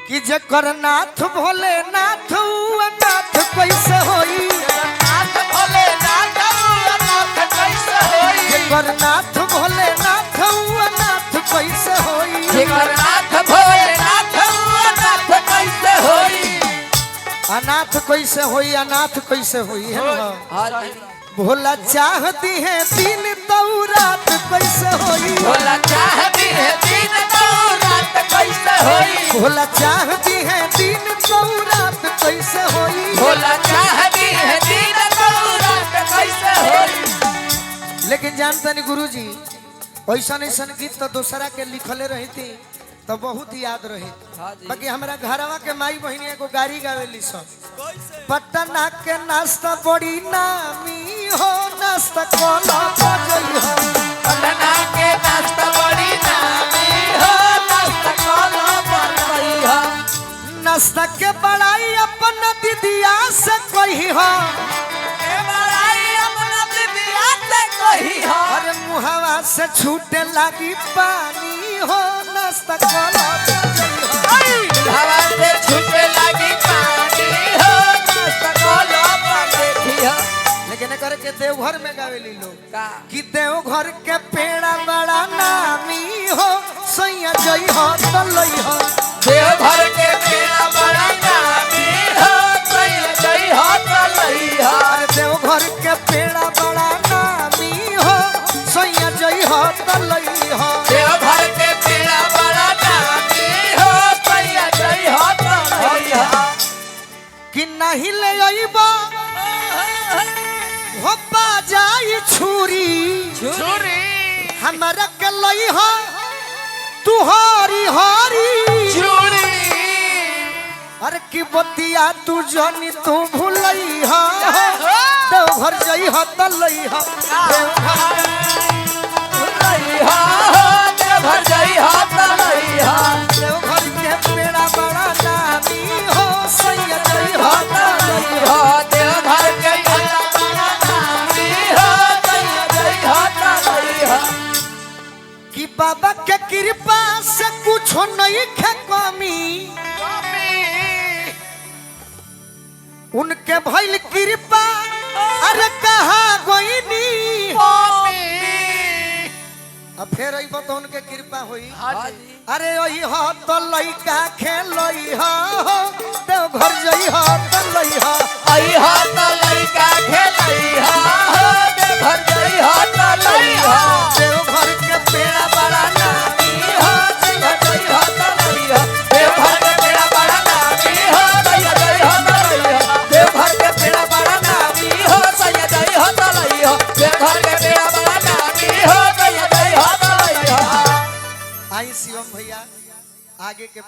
कि जकर नाथ भोले नाथ अनाथ कैसे होई नाथ भोले नाथ अनाथ कैसे होई जकर नाथ भोले नाथ अनाथ कैसे होई जेकर नाथ भोले नाथ अनाथ कैसे होई अनाथ कैसे होई अनाथ कैसे होई है ना हां भोला चाहती है दिन तो रात कैसे होई भोला चाहती है दिन तो रात कैसे होई भोला चाहती है दिन तो रात कैसे होई भोला चाहती है दिन तो रात कैसे होई। लेकिन जानते नहीं गुरुजी ऐसा ऐसा गीत तो दूसरा के लिखले रही थी तो बहुत याद रही बाकी हमारा घरवा के माई बहनी को गाड़ी गावेली सब पटना के नाश्ता बड़ी नामी हो नाश्ता कोला बजई हो पटना के नाश्ता बड़ी नामी हो नाश्ता कोला बजई हो नाश्ता के बड़ाई अपन दीदिया से कही हो के बड़ाई अपना दीदिया से कही हो अरे मुहवा से छूटे लगी पानी हो नाश्ता कोला बजई हो हवा से छूटे लगी पानी हो नाश्ता कोला बजई हो। लेकिन करे के देवघर में गावेली लोग का कि देवघर के पेड़ा बड़ा नामी हो सैया जई हो तो लई हो देवघर के मेरा बड़ा नामी हो जय हो चलई हो अरे देवघर के पेड़ा बड़ा नामी हो सैया जई हो तो लई हो देवघर के मेरा बड़ा नामी हो जय हो चलई हो कि नहीं ले अइबा हो बाजाई छुरी छुरी हमरा के लई हो तू हरी हरी छुरी अरे की बतिया तू जानी तू भूलई हा देवघर जई हा त लई हा चलई हो देवघर जय हो चलई हो देवघर के पेड़ा बड़ा नामी हो सैया जई हा त लई हा देवघर के मेरा बड़ा नामी हो जय हो चलई हो कि बाबा के कृपा से कुछ नहीं खे कमी उनके भइल कृपा अरे कहाँ गईनी अब फिर अइबो तो उनके कृपा होई अरे ओही हो तो लइका खेलई हो देवघर जई हो तो लई हो आई हो तो लइका खेलई हो देवघर जय हो चलई हो देवघर के पेड़ा बड़ा नामी हो जय हो चलई हो देवघर के पेड़ा बड़ा नामी हो जय हो चलई हो देवघर के पेड़ा बड़ा नामी हो जय हो चलई हो देवघर के पेड़ा बड़ा नामी हो जय हो चलई हो। आई शिवम भैया आगे के